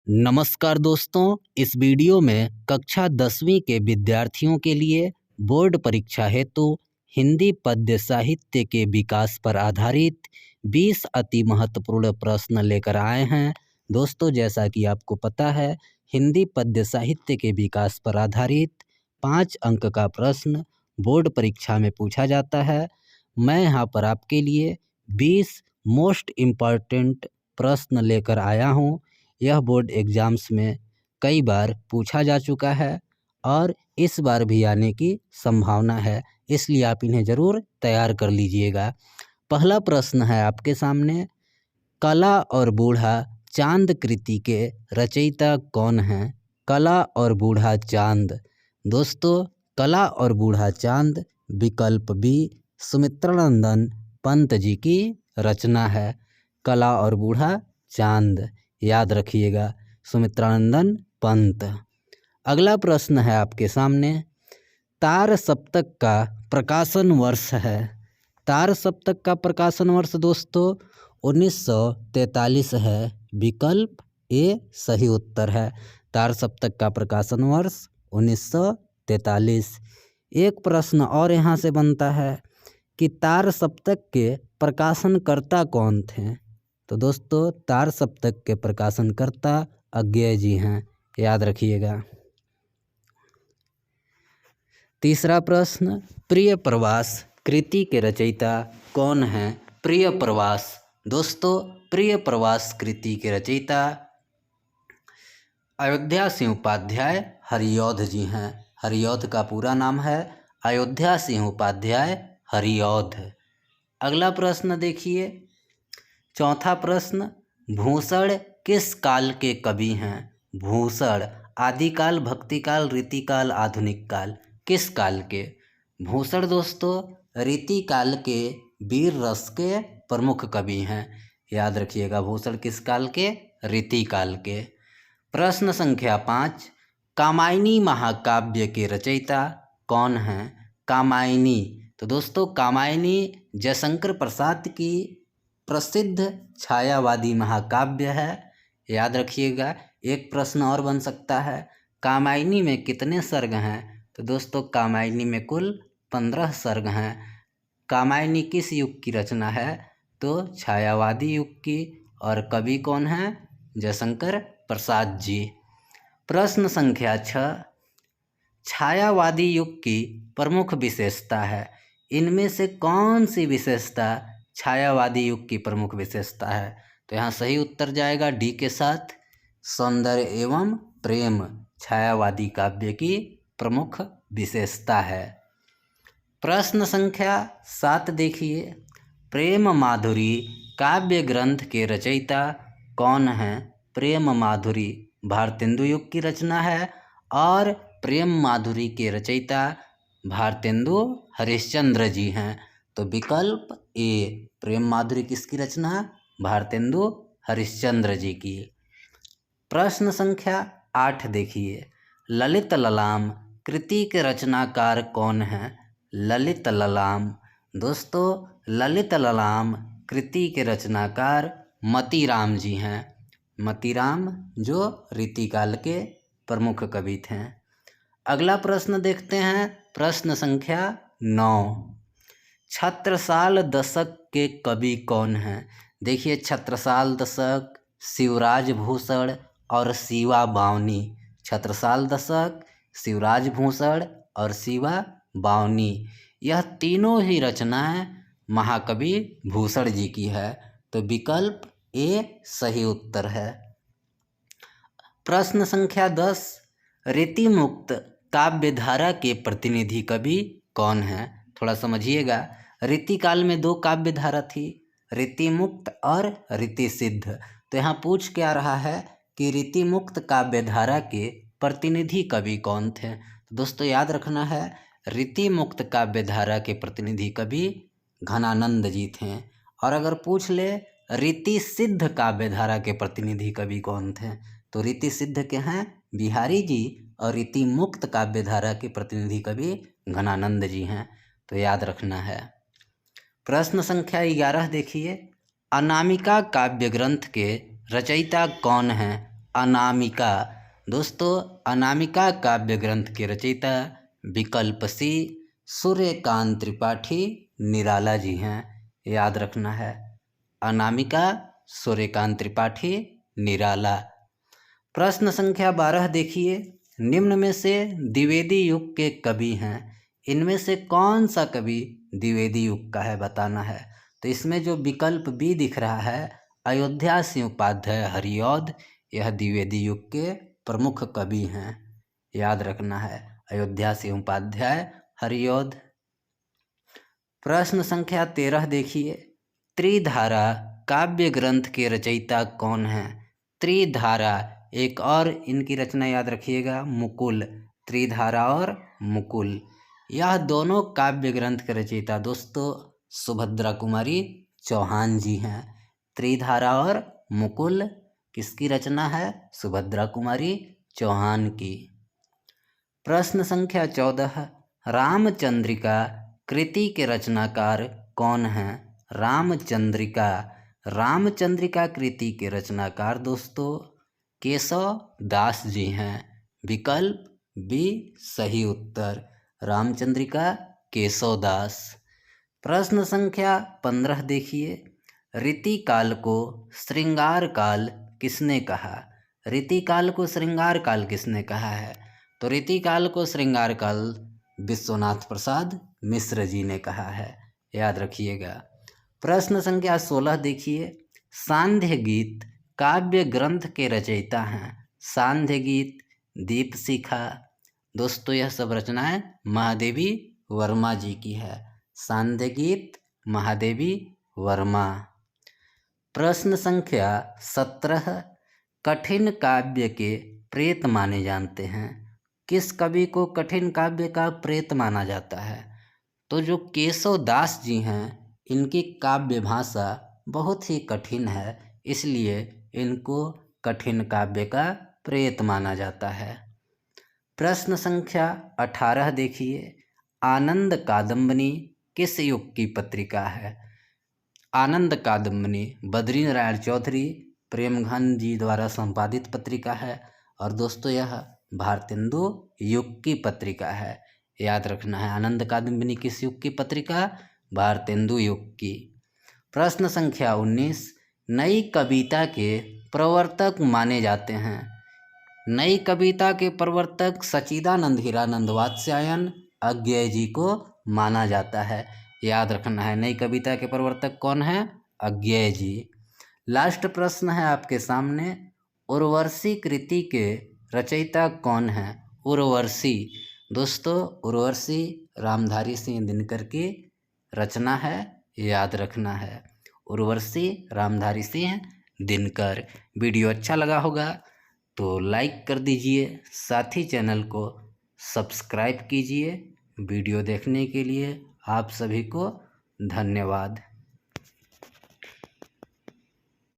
नमस्कार दोस्तों, इस वीडियो में कक्षा 10वीं के विद्यार्थियों के लिए बोर्ड परीक्षा हेतु हिंदी पद्य साहित्य के विकास पर आधारित 20 अति महत्वपूर्ण प्रश्न लेकर आए हैं। दोस्तों, जैसा कि आपको पता है, हिंदी पद्य साहित्य के विकास पर आधारित 5 अंक का प्रश्न बोर्ड परीक्षा में पूछा जाता है। मैं यहाँ पर आपके लिए 20 मोस्ट इम्पॉर्टेंट प्रश्न लेकर आया हूँ। यह बोर्ड एग्ज़ाम्स में कई बार पूछा जा चुका है और इस बार भी आने की संभावना है, इसलिए आप इन्हें ज़रूर तैयार कर लीजिएगा। पहला प्रश्न है आपके सामने, कला और बूढ़ा चांद कृति के रचयिता कौन हैं? कला और बूढ़ा चांद। दोस्तों, कला और बूढ़ा चांद विकल्प बी सुमित्रानंदन पंत जी की रचना है। कला और बूढ़ा चांद, याद रखिएगा, सुमित्रानंदन पंत। अगला प्रश्न है आपके सामने, तार सप्तक का प्रकाशन वर्ष है। तार सप्तक का प्रकाशन वर्ष दोस्तों 1943 है। विकल्प ए सही उत्तर है। तार सप्तक का प्रकाशन वर्ष 1943। एक प्रश्न और यहाँ से बनता है कि तार सप्तक के प्रकाशनकर्ता कौन थे? तो दोस्तों, तार सप्तक के प्रकाशनकर्ता अज्ञेय जी हैं, याद रखिएगा। तीसरा प्रश्न, प्रिय प्रवास कृति के रचयिता कौन हैं? प्रिय प्रवास। दोस्तों, प्रिय प्रवास कृति के रचयिता अयोध्या सिंह उपाध्याय हरिऔध जी हैं। हरिऔध का पूरा नाम है अयोध्या सिंह उपाध्याय हरिऔध। अगला प्रश्न देखिए, चौथा प्रश्न, भूषण किस काल के कवि हैं? भूषण आदिकाल, भक्तिकाल, रीतिकाल, आधुनिक काल, किस काल के? भूषण दोस्तों रीतिकाल के वीर रस के प्रमुख कवि हैं, याद रखिएगा। भूषण किस काल के? रीतिकाल के। प्रश्न संख्या 5, कामायनी महाकाव्य के रचयिता कौन हैं? कामायनी। तो दोस्तों, कामायनी जयशंकर प्रसाद की प्रसिद्ध छायावादी महाकाव्य है, याद रखिएगा। एक प्रश्न और बन सकता है, कामायनी में कितने सर्ग हैं? तो दोस्तों, कामायनी में कुल 15 सर्ग हैं। कामायनी किस युग की रचना है? तो छायावादी युग की। और कवि कौन हैं? जयशंकर प्रसाद जी। प्रश्न संख्या 6, छायावादी युग की प्रमुख विशेषता है। इनमें से कौन सी विशेषता छायावादी युग की प्रमुख विशेषता है? तो यहाँ सही उत्तर जाएगा डी के साथ, सौंदर्य एवं प्रेम छायावादी काव्य की प्रमुख विशेषता है। प्रश्न संख्या 7 देखिए, प्रेम माधुरी काव्य ग्रंथ के रचयिता कौन हैं? प्रेम माधुरी भारतेंदु युग की रचना है और प्रेम माधुरी के रचयिता भारतेंदु हरिश्चंद्र जी हैं। तो विकल्प ए, प्रेम माधुरी किसकी रचना? भारतेंदु हरिश्चंद्र जी की। प्रश्न संख्या 8 देखिए, ललित ललाम कृति के रचनाकार कौन हैं? ललित ललाम। दोस्तों, ललित ललाम कृति के रचनाकार मतीराम जी हैं। मतीराम जो रीतिकाल के प्रमुख कवि थे। अगला प्रश्न देखते हैं, प्रश्न संख्या 9, छत्रसाल दशक के कवि कौन हैं? देखिए, छत्रसाल दशक शिवराज भूषण और शिवा बावनी। छत्रसाल दशक, शिवराज भूषण और शिवा बावनी, यह तीनों ही रचनाएं महाकवि भूषण जी की है। तो विकल्प ए सही उत्तर है। प्रश्न संख्या 10, रीतिमुक्त काव्यधारा के प्रतिनिधि कवि कौन हैं? थोड़ा समझिएगा। रीतिकाल में 2 काव्यधारा थी, रीतिमुक्त और रीतिसिद्ध। तो यहाँ पूछ क्या रहा है कि रीतिमुक्त काव्यधारा के प्रतिनिधि कवि कौन थे? तो दोस्तों, याद रखना है, रीतिमुक्त काव्यधारा के प्रतिनिधि कवि घनानंद जी थे। और अगर पूछ ले रीतिसिद्ध काव्यधारा के प्रतिनिधि कवि कौन थे? तो रीतिसिद्ध के हैं बिहारी जी और रीतिमुक्त काव्यधारा के प्रतिनिधि कवि घनानंद जी हैं। तो याद रखना है। प्रश्न संख्या 11 देखिए, अनामिका काव्य ग्रंथ के रचयिता कौन हैं? अनामिका। दोस्तों अनामिका काव्य ग्रंथ के रचयिता विकल्प सी सूर्यकांत त्रिपाठी निराला जी हैं, याद रखना है। अनामिका सूर्यकांत त्रिपाठी निराला। प्रश्न संख्या 12 देखिए, निम्न में से द्विवेदी युग के कवि हैं, इनमें से कौन सा कवि द्विवेदी युग का है बताना है। तो इसमें जो विकल्प बी दिख रहा है अयोध्या सिंह उपाध्याय हरिऔध, यह द्विवेदी युग के प्रमुख कवि हैं, याद रखना है अयोध्या सिंह उपाध्याय हरिऔध। प्रश्न संख्या 13 देखिए, त्रिधारा काव्य ग्रंथ के रचयिता कौन हैं। त्रिधारा, एक और इनकी रचना याद रखिएगा मुकुल, त्रिधारा और मुकुल, यह दोनों काव्य ग्रंथ के रचयिता दोस्तों सुभद्रा कुमारी चौहान जी हैं। त्रिधारा और मुकुल किसकी रचना है, सुभद्रा कुमारी चौहान की। प्रश्न संख्या 14, रामचंद्रिका कृति के रचनाकार कौन हैं। रामचंद्रिका, रामचंद्रिका कृति के रचनाकार दोस्तों केशव दास जी हैं, विकल्प बी सही उत्तर, रामचंद्रिका केशव दास। प्रश्न संख्या 15 देखिए, रीतिकाल को श्रृंगार काल किसने कहा। रीतिकाल को श्रृंगार काल किसने कहा है, तो रीतिकाल को श्रृंगार काल विश्वनाथ प्रसाद मिश्र जी ने कहा है, याद रखिएगा। प्रश्न संख्या 16 देखिए, सांध्य गीत काव्य ग्रंथ के रचयिता हैं। सांध्य गीत, दीपशिखा, दोस्तों यह सब रचनाएं महादेवी वर्मा जी की है। सांध्य गीत महादेवी वर्मा। प्रश्न संख्या 17, कठिन काव्य के प्रेत माने जाते हैं। किस कवि को कठिन काव्य का प्रेत माना जाता है, तो जो केशव दास जी हैं इनकी काव्य भाषा बहुत ही कठिन है, इसलिए इनको कठिन काव्य का प्रेत माना जाता है। प्रश्न संख्या 18 देखिए, आनंद कादम्बनी किस युग की पत्रिका है। आनंद कादम्बनी बद्री नारायण चौधरी प्रेमघन जी द्वारा संपादित पत्रिका है और दोस्तों यह भारतेंदु युग की पत्रिका है, याद रखना है। आनंद कादम्बनी किस युग की पत्रिका, भारतेंदु युग की। प्रश्न संख्या 19, नई कविता के प्रवर्तक माने जाते हैं। नई कविता के प्रवर्तक सच्चिदानंद हीरानंद वात्स्यायन अज्ञेय जी को माना जाता है, याद रखना है। नई कविता के प्रवर्तक कौन है, अज्ञेय जी। लास्ट प्रश्न है आपके सामने, उर्वशी कृति के रचयिता कौन है। उर्वशी, दोस्तों उर्वशी रामधारी सिंह दिनकर की रचना है, याद रखना है उर्वशी रामधारी सिंह दिनकर। वीडियो अच्छा लगा होगा तो लाइक कर दीजिए, साथ ही चैनल को सब्सक्राइब कीजिए। वीडियो देखने के लिए आप सभी को धन्यवाद।